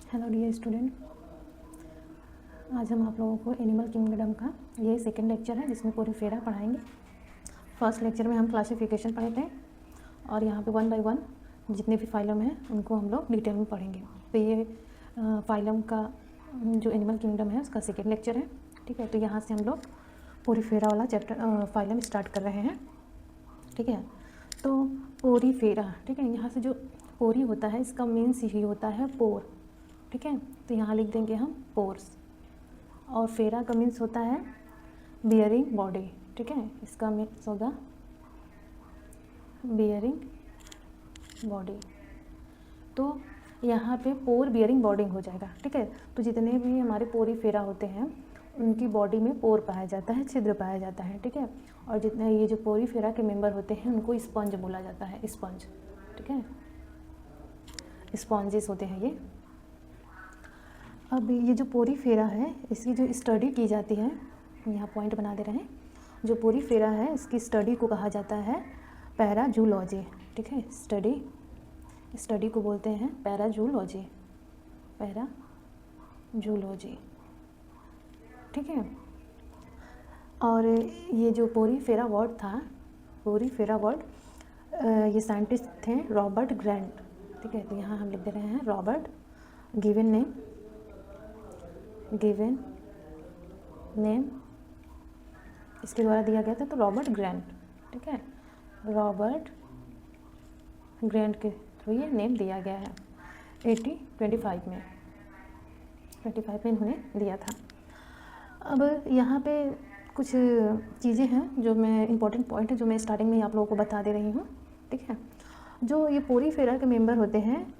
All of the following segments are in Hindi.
हेलो डियर स्टूडेंट, आज हम आप लोगों को एनिमल किंगडम का ये सेकंड लेक्चर है जिसमें पोरीफेरा पढ़ाएंगे। फर्स्ट लेक्चर में हम क्लासिफिकेशन पढ़े थे और यहाँ पे 1 बाय 1 जितने भी फाइलम हैं उनको हम लोग डिटेल में पढ़ेंगे। तो ये फाइलम का जो एनिमल किंगडम है उसका सेकेंड लेक्चर है। ठीक है, तो यहाँ से हम लोग पोरीफेरा वाला चैप्टर फाइलम स्टार्ट कर रहे हैं। ठीक है, तो पोरीफेरा, ठीक है, यहाँ से जो पोरी होता है इसका मीन्स ही होता है पोर। ठीक है, तो यहाँ लिख देंगे हम पोर्स, और फेरा का मीन्स होता है बियरिंग बॉडी। ठीक है, इसका मीन्स होगा बियरिंग बॉडी। तो यहाँ पे पोर बियरिंग बॉडी हो जाएगा। ठीक है, तो जितने भी हमारे पोरीफेरा होते हैं उनकी बॉडी में पोर पाया जाता है, छिद्र पाया जाता है। ठीक है, और जितने ये जो पोरीफेरा के मेंबर होते हैं उनको स्पंज बोला जाता है, स्पंज। ठीक है, स्पॉन्जेस होते हैं ये। अब ये जो पोरीफेरा है इसकी जो स्टडी की जाती है, यहाँ पॉइंट बना दे रहे हैं, जो पोरीफेरा है इसकी स्टडी को कहा जाता है पैराजूलॉजी। ठीक है, स्टडी को बोलते हैं पैराजूलॉजी, पैराजूलॉजी। ठीक है, और ये जो पोरीफेरा वर्ड था, पोरीफेरा वर्ड, ये साइंटिस्ट थे रॉबर्ट ग्रैंट। ठीक है, तो यहाँ हम लिख दे रहे हैं रॉबर्ट, गिवन नेम इसके द्वारा दिया गया था, तो रॉबर्ट ग्रैंट। ठीक है, रॉबर्ट ग्रैंट के थ्रू ये नेम दिया गया है। 25 में इन्होंने दिया था। अब यहाँ पे कुछ चीज़ें हैं जो मैं इम्पोर्टेंट पॉइंट है जो मैं स्टार्टिंग में ही आप लोगों को बता दे रही हूँ। ठीक है, जो ये पोरीफेरा के मेंबर होते हैं,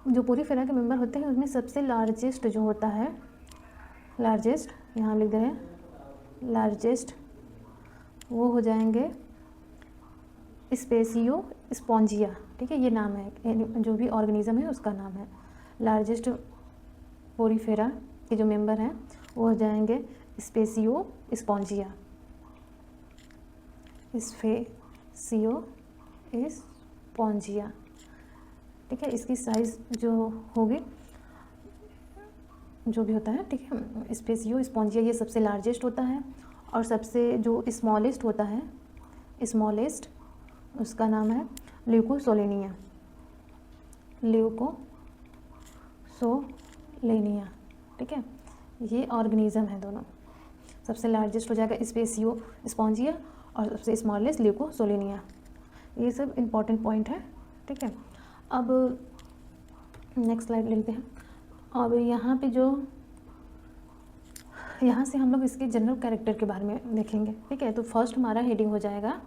जो पोरीफेरा के मेंबर होते हैं उसमें सबसे लार्जेस्ट जो होता है, लार्जेस्ट यहाँ लिख दे रहे हैं, लार्जेस्ट वो हो जाएंगे स्पेसियो स्पॉन्जिया। ठीक है, ये नाम है, जो भी ऑर्गेनिज्म है उसका नाम है। लार्जेस्ट पोरीफेरा के जो मेंबर हैं वो हो जाएंगे स्पेसियो स्पॉन्जिया, स्पेसियो स्पॉन्जिया। ठीक है, इसकी साइज़ जो होगी, जो भी होता है, ठीक है, स्पेसियो स्पॉन्जिया ये सबसे लार्जेस्ट होता है, और सबसे जो स्मॉलेस्ट होता है, स्मॉलेस्ट, उसका नाम है ल्यूकोसोलेनिया, ल्यूकोसोलेनिया। ठीक है, ये ऑर्गेनिज्म है दोनों। सबसे लार्जेस्ट हो जाएगा स्पेसियो स्पॉन्जिया और सबसे स्मॉलेस्ट ल्यूकोसोलेनिया। ये सब इम्पॉर्टेंट पॉइंट है। ठीक है, अब नेक्स्ट स्लाइड लेते हैं। अब यहाँ पे जो, यहाँ से हम लोग इसके जनरल कैरेक्टर के बारे में देखेंगे। ठीक है, तो फर्स्ट हमारा हेडिंग हो जाएगा,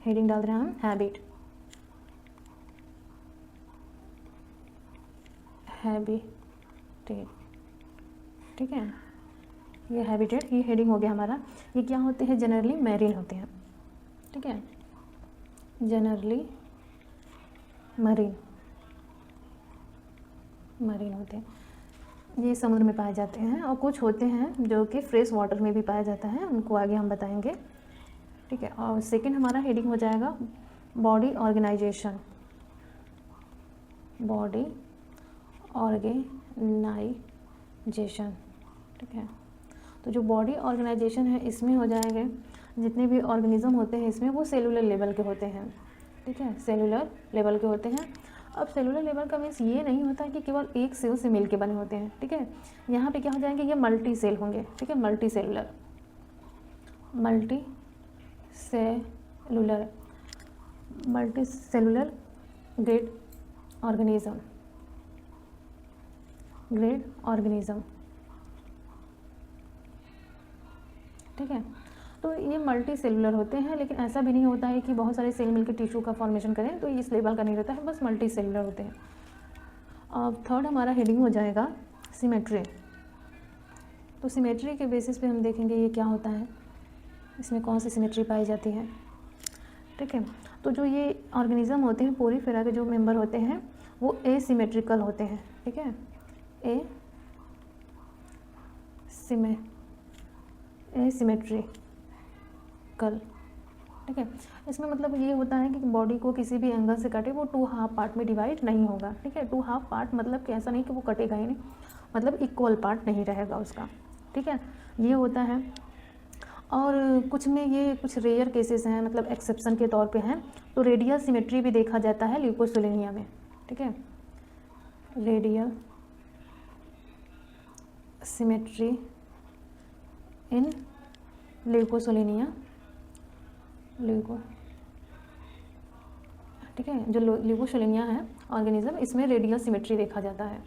हेडिंग डाल रहे हैं हम हैबिटेट। ठीक है, ये हैबिटेट, ये हेडिंग हो गया हमारा। ये क्या होते हैं? जनरली मैरीन होते हैं। ठीक है, जनरली मरीन होते हैं, ये समुद्र में पाए जाते हैं, और कुछ होते हैं जो कि फ्रेश वाटर में भी पाया जाता है, उनको आगे हम बताएंगे। ठीक है, और सेकंड हमारा हेडिंग हो जाएगा बॉडी ऑर्गेनाइजेशन, बॉडी ऑर्गेनाइजेशन। ठीक है, तो जो बॉडी ऑर्गेनाइजेशन है इसमें हो जाएंगे जितने भी ऑर्गेनिज्म होते हैं इसमें वो सेलुलर लेवल के होते हैं। ठीक है, सेलुलर लेवल के होते हैं। अब सेलुलर लेवल का मीन्स ये नहीं होता कि केवल एक सेल से मिल के बने होते हैं। ठीक है, यहाँ पे क्या हो जाएंगे, ये मल्टी सेल होंगे। ठीक है, मल्टी सेलुलर ग्रेड ऑर्गेनिज्म। ठीक है, तो ये मल्टी सेलुलर होते हैं, लेकिन ऐसा भी नहीं होता है कि बहुत सारे सेल मिलकर टिश्यू का फॉर्मेशन करें, तो इस लेवल का नहीं रहता है, बस मल्टी सेलुलर होते हैं। अब थर्ड हमारा हेडिंग हो जाएगा सिमेट्री। तो सिमेट्री के बेसिस पे हम देखेंगे ये क्या होता है, इसमें कौन सी सिमेट्री पाई जाती है। ठीक है, तो जो ये ऑर्गेनिज्म होते हैं, पोरीफेरा के जो मेंबर होते हैं वो एसिमेट्रिकल होते हैं। ठीक है, एसिमेट्रिकल ठीक है। इसमें मतलब ये होता है कि बॉडी को किसी भी एंगल से कटे वो 2 हाफ पार्ट में डिवाइड नहीं होगा। ठीक है, 2 हाफ पार्ट मतलब कि ऐसा नहीं कि वो कटेगा ही नहीं, मतलब इक्वल पार्ट नहीं रहेगा उसका। ठीक है, ये होता है। और कुछ में ये कुछ रेयर केसेस हैं, मतलब एक्सेप्शन के तौर पे हैं। तो रेडियल सिमेट्री भी देखा जाता है ल्यूकोसिलेनिया में। ठीक है, रेडियल सिमेट्री इन ल्यूकोसिलेनिया, ठीक है, जो ल्यूकोसिलेनिया है ऑर्गेनिज्म, इसमें रेडियल सिमेट्री देखा जाता है।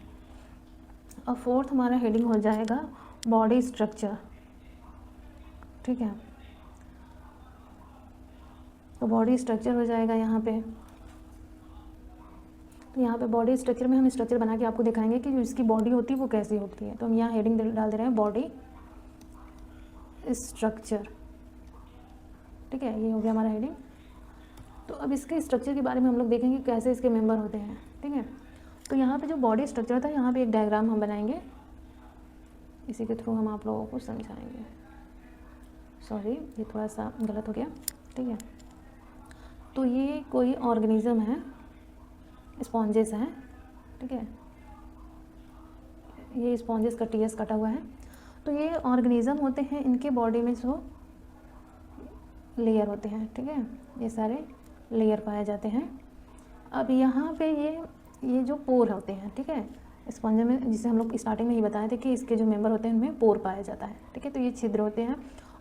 और फोर्थ हमारा हेडिंग हो जाएगा बॉडी स्ट्रक्चर। ठीक है, तो बॉडी स्ट्रक्चर हो जाएगा यहाँ पे। तो यहाँ पे बॉडी स्ट्रक्चर में हम स्ट्रक्चर बना के आपको दिखाएंगे कि जो इसकी बॉडी होती है वो कैसी होती है। तो हम यहाँ हेडिंग डाल दे रहे हैं बॉडी स्ट्रक्चर। ठीक है, ये हो गया हमारा हेडिंग। तो अब इसके स्ट्रक्चर के बारे में हम लोग देखेंगे कैसे इसके मेंबर होते हैं। ठीक है, तो यहाँ पे जो बॉडी स्ट्रक्चर था, यहाँ पे एक डायग्राम हम बनाएंगे, इसी के थ्रू हम आप लोगों को समझाएंगे। सॉरी, ये थोड़ा सा गलत हो गया। ठीक है, तो ये कोई ऑर्गेनिज्म है, स्पॉन्जेस हैं। ठीक है, ये स्पॉन्जेस का टीएस कटा हुआ है। तो ये ऑर्गेनिज्म होते हैं, इनके बॉडी में जो लेयर होते हैं। ठीक है, ये सारे लेयर पाए जाते हैं। अब यहाँ पे ये जो पोर होते हैं, ठीक है, स्पॉन्ज में, जिसे हम लोग स्टार्टिंग में ही बताए थे कि इसके जो मेंबर होते हैं उनमें पोर पाया जाता है। ठीक है, तो ये छिद्र होते हैं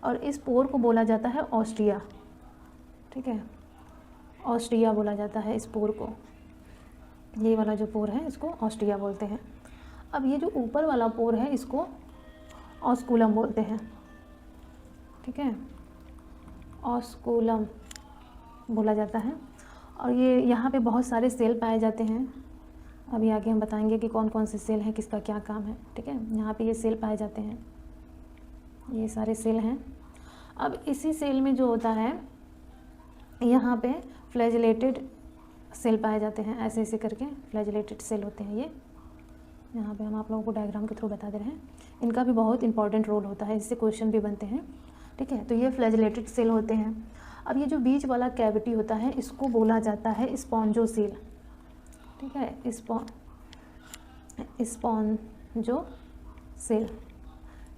और इस पोर को बोला जाता है ऑस्टिया। ठीक है, ऑस्टिया बोला जाता है इस पोर को। ये वाला जो पोर है इसको ऑस्टिया बोलते हैं। अब ये जो ऊपर वाला पोर है इसको ऑस्कुलम बोलते हैं। ठीक है, ऑस्कुलम बोला जाता है। और ये यहाँ पे बहुत सारे सेल पाए जाते हैं। अभी आगे हम बताएंगे कि कौन कौन से सेल हैं, किसका क्या काम है। ठीक है, यहाँ पे ये सेल पाए जाते हैं, ये सारे सेल हैं। अब इसी सेल में जो होता है, यहाँ पे फ्लैजिलेटेड सेल पाए जाते हैं, ऐसे ऐसे करके फ्लैजिलेटेड सेल होते हैं ये। यहाँ पे हम आप लोगों को डायग्राम के थ्रू बता दे रहे हैं। इनका भी बहुत इंपॉर्टेंट रोल होता है, इससे क्वेश्चन भी बनते हैं। ठीक है, तो ये फ्लैजिलेटेड सेल होते हैं। अब ये जो बीच वाला कैविटी होता है इसको बोला जाता है स्पॉन्जोसेल। ठीक है, स्पॉन्जोसेल।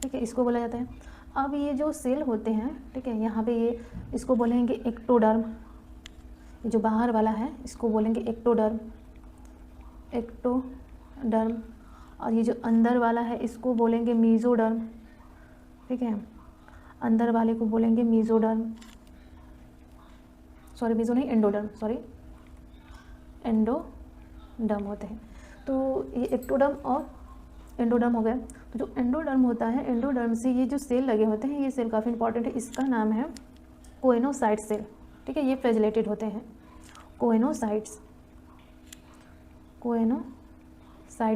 ठीक है, इसको बोला जाता है। अब ये जो सेल होते हैं, ठीक है, यहाँ पे ये इसको बोलेंगे एक्टोडर्म। जो बाहर वाला है इसको बोलेंगे एक्टोडर्म। और ये जो अंदर वाला है इसको बोलेंगे मीजोडर्म। ठीक है, अंदर वाले को बोलेंगे मीजोडर्म, सॉरी मीजो नहीं, एंडोडर्म, सॉरी एंडोडर्म होते हैं। तो ये एक्टोडर्म और एंडोडर्म हो गया। तो जो एंडोडर्म होता है, एंडोडर्म से ये जो सेल लगे होते हैं, ये सेल काफ़ी इंपॉर्टेंट है। इसका नाम है कोएनोसाइट सेल। ठीक है, ये फ्लैजिलेटेड होते हैं, कोएनोसाइट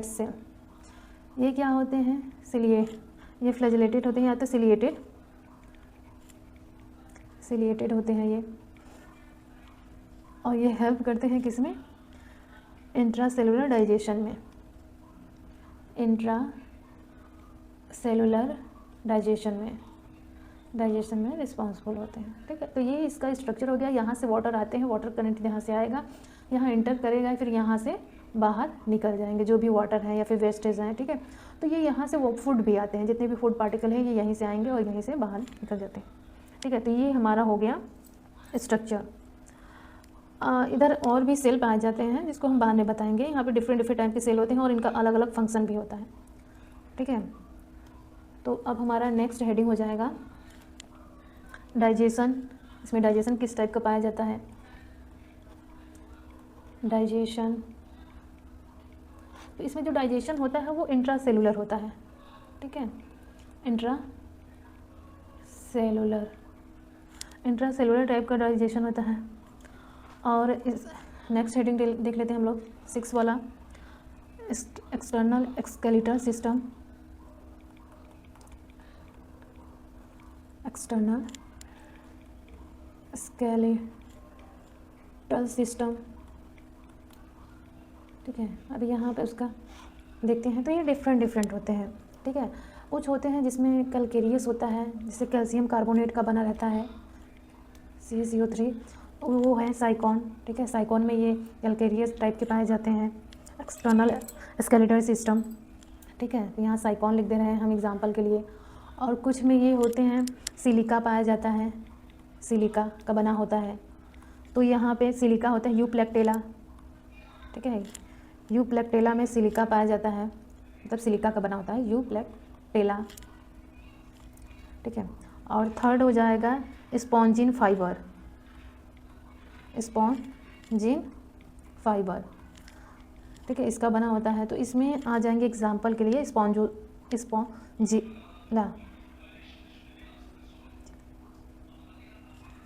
सेल। ये क्या होते हैं, ये फ्लैजिलेटेड होते हैं या तो सिलिएटेड होते हैं ये। और ये हेल्प करते हैं किसमें, इंट्रासेलुलर डाइजेशन में, डाइजेशन में रिस्पॉन्सिबल होते हैं। ठीक है, तो ये इसका स्ट्रक्चर हो गया। यहाँ से वाटर आते हैं, वाटर करंट यहाँ से आएगा, यहाँ इंटर करेगा, फिर यहाँ से बाहर निकल जाएंगे जो भी वाटर है या फिर वेस्टेज हैं। ठीक है, तो ये यहाँ से वो फूड भी आते हैं, जितने भी फूड पार्टिकल हैं ये यहीं से आएंगे और यहीं से बाहर निकल जाते हैं। ठीक है, तो ये हमारा हो गया स्ट्रक्चर। इधर और भी सेल पाए जाते हैं जिसको हम बाद में बताएंगे। यहाँ पे डिफरेंट टाइप के सेल होते हैं और इनका अलग अलग फंक्शन भी होता है। ठीक है, तो अब हमारा नेक्स्ट हेडिंग हो जाएगा डाइजेशन। इसमें डाइजेशन किस टाइप का पाया जाता है, डाइजेशन। तो इसमें जो डाइजेशन होता है वो इंट्रासेलुलर होता है। ठीक है, इंट्रासेलुलर टाइप का डाइजेशन होता है। और इस नेक्स्ट हेडिंग देख लेते हैं हम लोग, 6 वाला, external skeletal system. External skeletal system. ठीक है, अभी यहाँ पे उसका देखते हैं। तो ये डिफरेंट होते हैं। ठीक है, कुछ होते हैं जिसमें कैल्केरियस होता है, जिससे कैल्शियम कार्बोनेट का बना रहता है, CaCO3 वो है साइकॉन, ठीक है। साइकॉन में ये कैलकेरियस टाइप के पाए जाते हैं, एक्सटर्नल स्केलेटल सिस्टम, ठीक है। तो यहाँ साइकॉन लिख दे रहे हैं हम एग्जांपल के लिए। और कुछ में ये होते हैं सिलिका पाया जाता है, सिलिका का बना होता है। तो यहाँ पे सिलिका होता है यूप्लेक्टेला, ठीक है। यूप्लेक्टेला में सिलिका पाया जाता है, मतलब सिलिका का बना होता है यूप्लेक्टेला, ठीक है। और थर्ड हो जाएगा स्पॉन्जिन फाइबर, स्पॉन्जिन फाइबर, ठीक है, इसका बना होता है। तो इसमें आ जाएंगे एग्जांपल के लिए स्पॉन्जिला,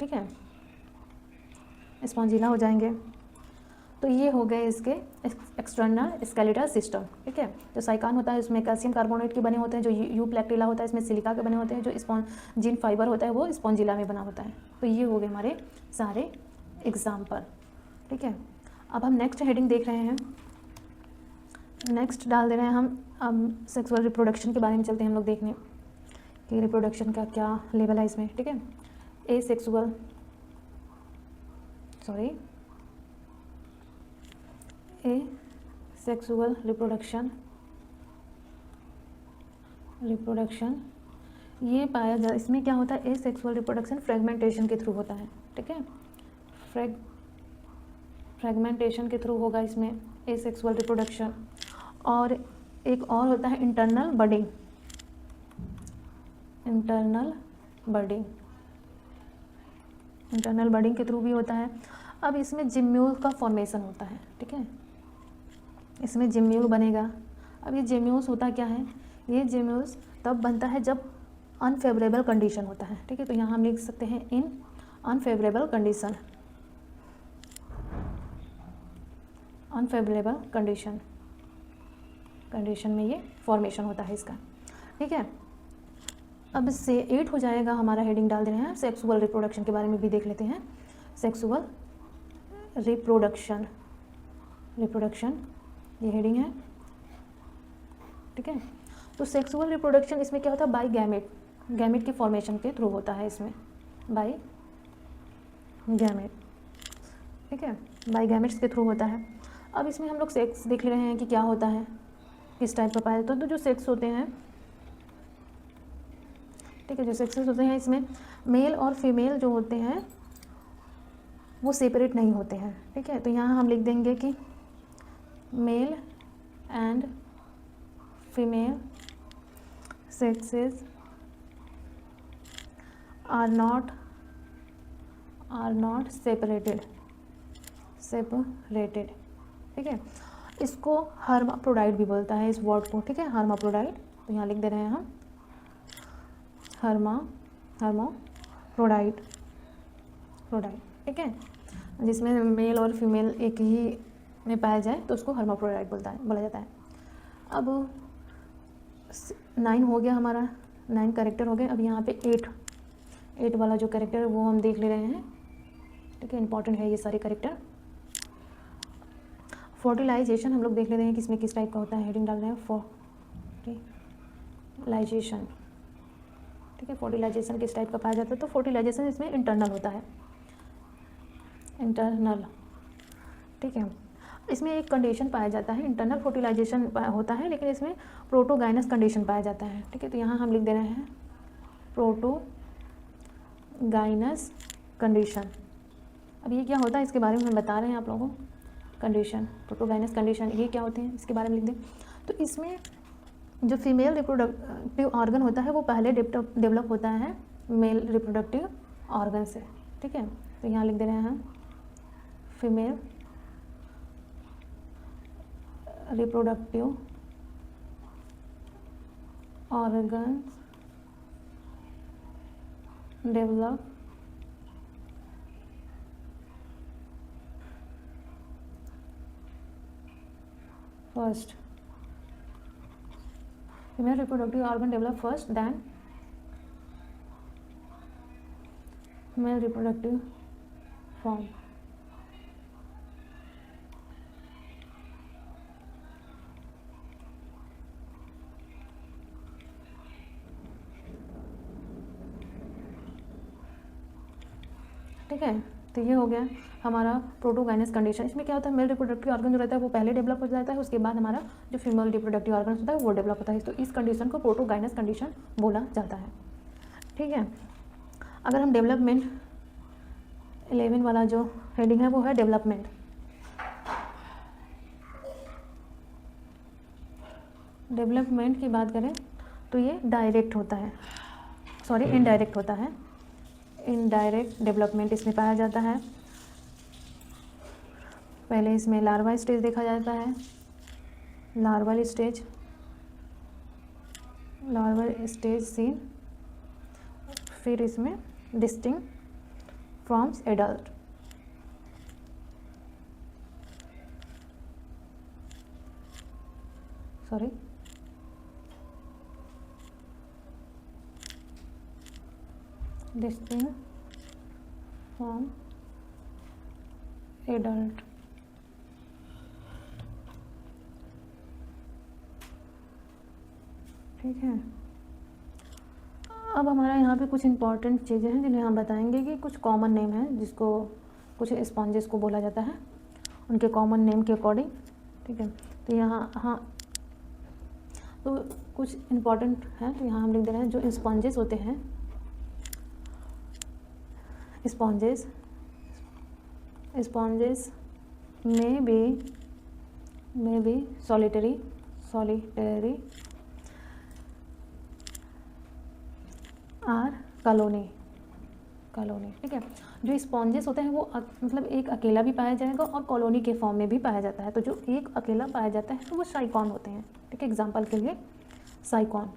ठीक है, स्पॉन्जिला हो जाएंगे। तो ये हो गए इसके एक्सटर्नल स्केलेटल सिस्टम, ठीक है। जो साइकान होता है उसमें कैल्शियम कार्बोनेट के बने होते हैं, जो यूप्लेक्टिला होता है इसमें सिलिका के बने होते हैं, जो स्पॉन्जिन फाइबर होता है वो स्पॉन्जिला में बना होता है। तो ये हो गए हमारे सारे एग्जाम्पल, ठीक है। अब हम नेक्स्ट हेडिंग देख रहे हैं, नेक्स्ट डाल दे रहे हैं हम सेक्सुअल रिप्रोडक्शन के बारे में चलते हैं हम लोग देखने कि रिप्रोडक्शन का क्या लेवल है इसमें, ठीक है। ए सेक्सुअल रिप्रोडक्शन ये पाया जा, इसमें क्या होता है, ए सेक्सुअल रिप्रोडक्शन फ्रेगमेंटेशन के थ्रू होता है, ठीक है। फ्रेगमेंटेशन के थ्रू होगा इसमें ए सेक्सुअल रिप्रोडक्शन। और एक और होता है इंटरनल बडिंग, इंटरनल बडिंग के थ्रू भी होता है। अब इसमें जिम्यूल का फॉर्मेशन होता है, ठीक है, इसमें जिम्यूल बनेगा। अब ये जिम्यूल्स होता क्या है, ये जिम्यूल्स तब बनता है जब अनफेवरेबल कंडीशन होता है, ठीक है। तो यहाँ हम लिख सकते हैं इन अनफेवरेबल कंडीशन में ये फॉर्मेशन होता है इसका, ठीक है। अब इससे 8 हो जाएगा हमारा, हेडिंग डाल दे रहे हैं सेक्सुअल रिप्रोडक्शन के बारे में भी देख लेते हैं। सेक्सुअल रिप्रोडक्शन ये हेडिंग है, ठीक है। तो सेक्सुअल रिप्रोडक्शन इसमें क्या होता है, बाई गैमेट की फॉर्मेशन के थ्रू होता है इसमें, बाई गैमेट, ठीक है, बाई गैमेट्स के थ्रू होता है। अब इसमें हम लोग सेक्स देख ले रहे हैं कि क्या होता है, किस टाइप का पाया। तो जो सेक्स होते हैं, ठीक है, जो सेक्सेस होते हैं इसमें मेल और फीमेल जो होते हैं वो सेपरेट नहीं होते हैं, ठीक है। तो यहाँ हम लिख देंगे कि male and female sexes are not separated, ठीक है। इसको हर्माफ्रोडाइट भी बोलता है इस वर्ड को, ठीक है, हर्माफ्रोडाइट। तो यहाँ लिख दे रहे हैं हम हर्माफ्रोडाइट, ठीक है, जिसमें मेल और फीमेल एक ही में पाया जाए तो उसको हर्माफ्रोडाइट बोला जाता है। अब 9 हो गया हमारा, 9 कैरेक्टर हो गए। अब यहाँ पे 8 वाला जो कैरेक्टर है वो हम देख ले रहे हैं, ठीक है, इंपॉर्टेंट है ये सारे कैरेक्टर। फर्टिलाइजेशन हम लोग देख ले रहे हैं कि इसमें किस टाइप का होता है, हेडिंग डाल रहे हैं फर्टिलाइजेशन, ठीक है। फर्टिलाइजेशन किस टाइप का पाया जाता है, तो फर्टिलाइजेशन इसमें इंटरनल होता है, इंटरनल, ठीक है। इसमें एक कंडीशन पाया जाता है, इंटरनल फर्टिलाइजेशन होता है, लेकिन इसमें प्रोटोगाइनस कंडीशन पाया जाता है, ठीक है। तो यहाँ हम लिख दे रहे हैं प्रोटोगाइनस कंडीशन। अब ये क्या होता है इसके बारे में हम बता रहे हैं आप लोगों को, कंडीशन, प्रोटोगाइनस कंडीशन ये क्या होते हैं इसके बारे में लिख दें। तो इसमें जो फीमेल रिप्रोडक्टिव ऑर्गन होता है वो पहले डेवलप होता है मेल रिप्रोडक्टिव ऑर्गन से, ठीक है। तो यहाँ लिख दे रहे हैं हम female reproductive organ develop first, female reproductive organ develop first, then male reproductive form. ठीक है। तो ये हो गया हमारा प्रोटोगाइनस कंडीशन। इसमें क्या होता है, मेल रिप्रोडक्टिव ऑर्गन जो रहता है वो पहले डेवलप हो जाता है, उसके बाद हमारा जो फीमेल रिप्रोडक्टिव ऑर्गन होता है वो डेवलप होता है। तो इस कंडीशन को प्रोटोगाइनस कंडीशन बोला जाता है। ठीक है। अगर हम डेवलपमेंट 11 वाला जो हेडिंग है वो है डेवलपमेंट। डेवलपमेंट की बात करें तो ये डायरेक्ट होता है, सॉरी इनडायरेक्ट होता है। इनडायरेक्ट डेवलपमेंट इसमें पाया जाता है। पहले इसमें लार्वा स्टेज देखा जाता है, larval stage, larval stage seen, फिर इसमें distinct froms adult. Sorry distinct from adult. ठीक है। अब हमारा यहाँ पे कुछ इंपॉर्टेंट चीज़ें हैं जिन्हें हम बताएंगे कि कुछ कॉमन नेम है जिसको कुछ स्पॉन्जेस को बोला जाता है उनके कॉमन नेम के अकॉर्डिंग। ठीक है। तो यहाँ हाँ तो कुछ इंपॉर्टेंट है, तो यहाँ हम लिख दे रहे हैं जो स्पॉन्जेस होते हैं, स्पॉन्जेस में भी सॉलिटरी आर कॉलोनी। ठीक है। जो स्पॉन्जेस होते हैं वो मतलब एक अकेला भी पाया जाएगा और कॉलोनी के फॉर्म में भी पाया जाता है। तो जो एक अकेला पाया जाता है तो वो साइकॉन होते हैं। ठीक है। एग्जांपल के लिए साइकॉन,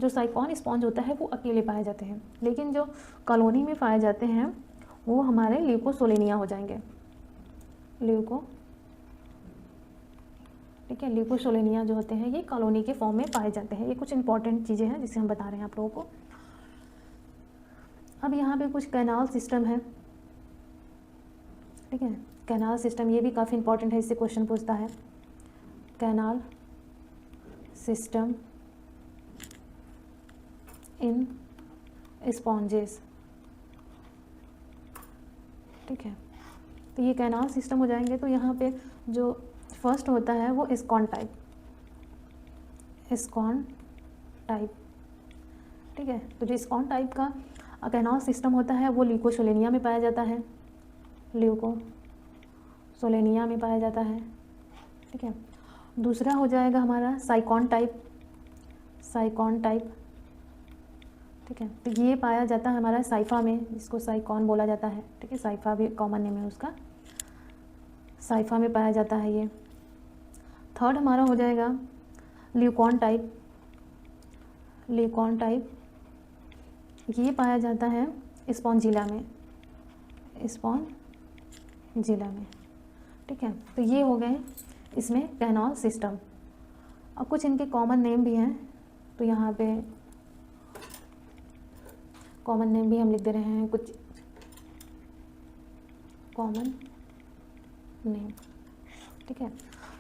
जो साइकॉन स्पॉन्ज होता है वो अकेले पाए जाते हैं, लेकिन जो कॉलोनी में पाए जाते हैं वो हमारे ल्यूकोसोलेनिया हो जाएंगे। ठीक है। ल्यूकोसोलेनिया जो होते हैं ये कॉलोनी के फॉर्म में पाए जाते हैं। ये कुछ इंपॉर्टेंट चीज़ें हैं जिसे हम बता रहे हैं आप लोगों को। अब यहाँ पे कुछ कैनाल सिस्टम है। ठीक है। कैनाल सिस्टम ये भी काफ़ी इंपॉर्टेंट है, इससे क्वेश्चन पूछता है। Canal system in sponges. ठीक है। तो ये कैनाल सिस्टम हो जाएंगे। तो यहाँ पे जो फर्स्ट होता है वो स्कॉन टाइप। ठीक है। तो जो स्कॉन टाइप का कैनाल सिस्टम होता है वो ल्यूकोसोलेनिया में पाया जाता है, ठीक है। दूसरा हो जाएगा हमारा साइकॉन टाइप। ठीक है। तो ये पाया जाता है हमारा साइफा में, जिसको साइकॉन बोला जाता है। ठीक है। साइफा भी कॉमन नेम है उसका, साइफा में पाया जाता है ये। थर्ड हमारा हो जाएगा ल्यूकॉन टाइप। ये पाया जाता है स्पॉन्जिला में। ठीक है। तो ये हो गए इसमें कैनाल सिस्टम। अब कुछ इनके कॉमन नेम भी हैं, तो यहाँ पे कॉमन नेम भी हम लिख दे रहे हैं कुछ कॉमन नेम। ठीक है।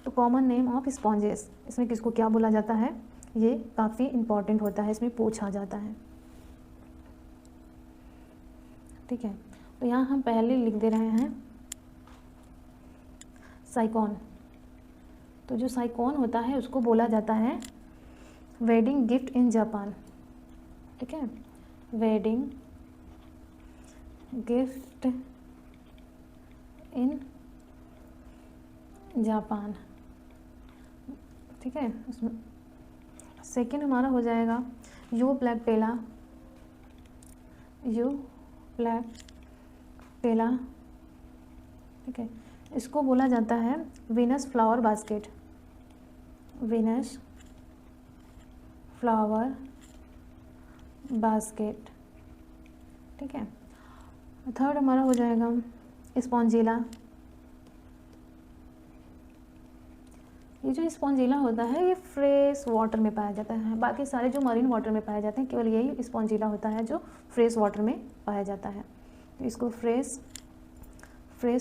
तो कॉमन नेम ऑफ स्पॉन्जेस, इसमें किसको क्या बोला जाता है ये काफ़ी इंपॉर्टेंट होता है, इसमें पूछा जाता है। ठीक है। तो यहाँ हम पहले लिख दे रहे हैं साइकॉन। तो जो साइकॉन होता है उसको बोला जाता है वेडिंग गिफ्ट इन जापान। ठीक है। Wedding gift in Japan. ठीक है। उसमें सेकेंड हमारा हो जाएगा यू ब्लैक टेला। ठीक है। इसको बोला जाता है वीनस फ्लावर बास्केट। ठीक है। थर्ड हमारा हो जाएगा स्पॉन्जिला। ये जो स्पॉन्जिला होता है ये फ्रेश वाटर में पाया जाता है, बाकी सारे जो मरीन वाटर में पाए जाते हैं केवल यही स्पॉन्जिला होता है जो फ्रेश वाटर में पाया जाता है। तो इसको फ्रेश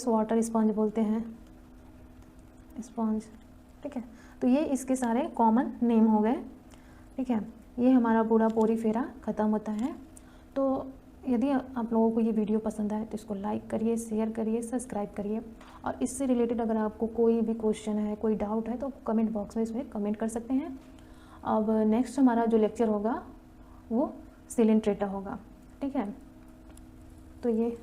वाटर स्पॉन्ज बोलते हैं, स्पॉन्ज। ठीक है। तो ये इसके सारे कॉमन नेम हो गए। ठीक है। ये हमारा पूरा पोरीफेरा ख़त्म होता है। तो यदि आप लोगों को ये वीडियो पसंद आए तो इसको लाइक करिए, शेयर करिए, सब्सक्राइब करिए। और इससे रिलेटेड अगर आपको कोई भी क्वेश्चन है, कोई डाउट है तो कमेंट बॉक्स में इसमें कमेंट कर सकते हैं। अब नेक्स्ट हमारा जो लेक्चर होगा वो सिलेंट्रेटा होगा, ठीक है। तो ये